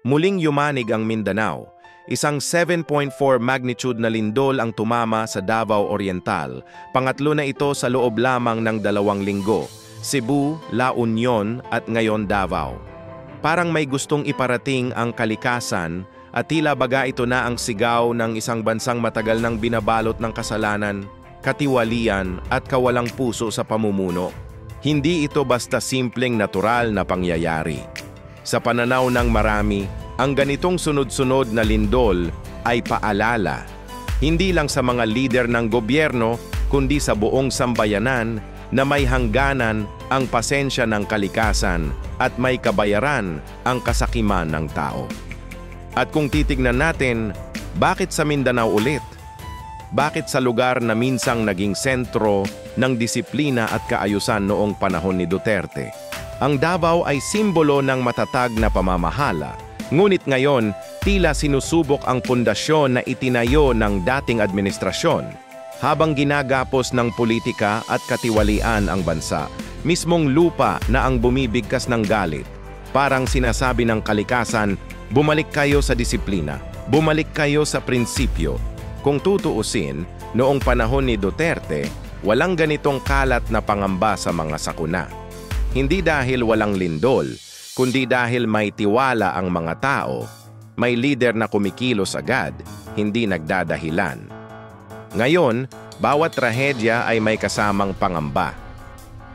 Muling yumanig ang Mindanao. Isang 7.4 magnitude na lindol ang tumama sa Davao Oriental. Pangatlo na ito sa loob lamang ng 2 linggo. Cebu, La Union at ngayon Davao. Parang may gustong iparating ang kalikasan at tila baga ito na ang sigaw ng isang bansang matagal nang binabalot ng kasalanan, katiwalian at kawalang puso sa pamumuno. Hindi ito basta simpleng natural na pangyayari. Sa pananaw ng marami, ang ganitong sunod-sunod na lindol ay paalala, hindi lang sa mga lider ng gobyerno, kundi sa buong sambayanan na may hangganan ang pasensya ng kalikasan at may kabayaran ang kasakiman ng tao. At kung titignan natin, bakit sa Mindanao ulit? Bakit sa lugar na minsang naging sentro ng disiplina at kaayusan noong panahon ni Duterte? Ang Davao ay simbolo ng matatag na pamamahala. Ngunit ngayon, tila sinusubok ang pundasyon na itinayo ng dating administrasyon. Habang ginagapos ng politika at katiwalian ang bansa, mismong lupa na ang bumibigkas ng galit. Parang sinasabi ng kalikasan, bumalik kayo sa disiplina, bumalik kayo sa prinsipyo. Kung tutuusin, noong panahon ni Duterte, walang ganitong kalat na pangamba sa mga sakuna. Hindi dahil walang lindol, kundi dahil may tiwala ang mga tao, may lider na kumikilos agad, hindi nagdadahilan. Ngayon, bawat trahedya ay may kasamang pangamba.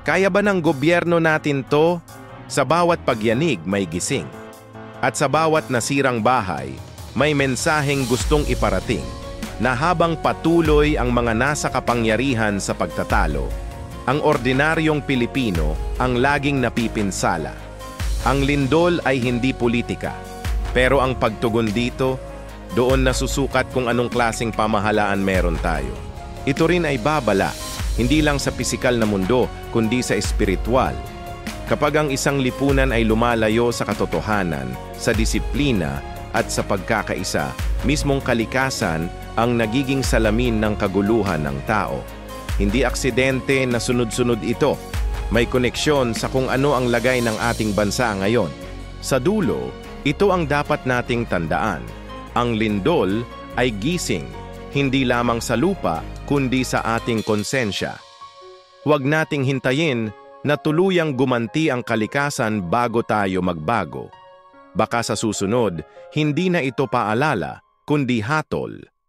Kaya ba ng gobyerno natin to? Sa bawat pagyanig may gising. At sa bawat nasirang bahay, may mensaheng gustong iparating na habang patuloy ang mga nasa kapangyarihan sa pagtatalo, ang ordinaryong Pilipino ang laging napipinsala. Ang lindol ay hindi politika, pero ang pagtugon dito, doon nasusukat kung anong klaseng pamahalaan meron tayo. Ito rin ay babala, hindi lang sa pisikal na mundo, kundi sa espiritual. Kapag ang isang lipunan ay lumalayo sa katotohanan, sa disiplina at sa pagkakaisa, mismong kalikasan ang nagiging salamin ng kaguluhan ng tao. Hindi aksidente na sunod-sunod ito. May koneksyon sa kung ano ang lagay ng ating bansa ngayon. Sa dulo, ito ang dapat nating tandaan. Ang lindol ay gising, hindi lamang sa lupa, kundi sa ating konsensya. Huwag nating hintayin na tuluyang gumanti ang kalikasan bago tayo magbago. Baka sa susunod, hindi na ito paalala, kundi hatol.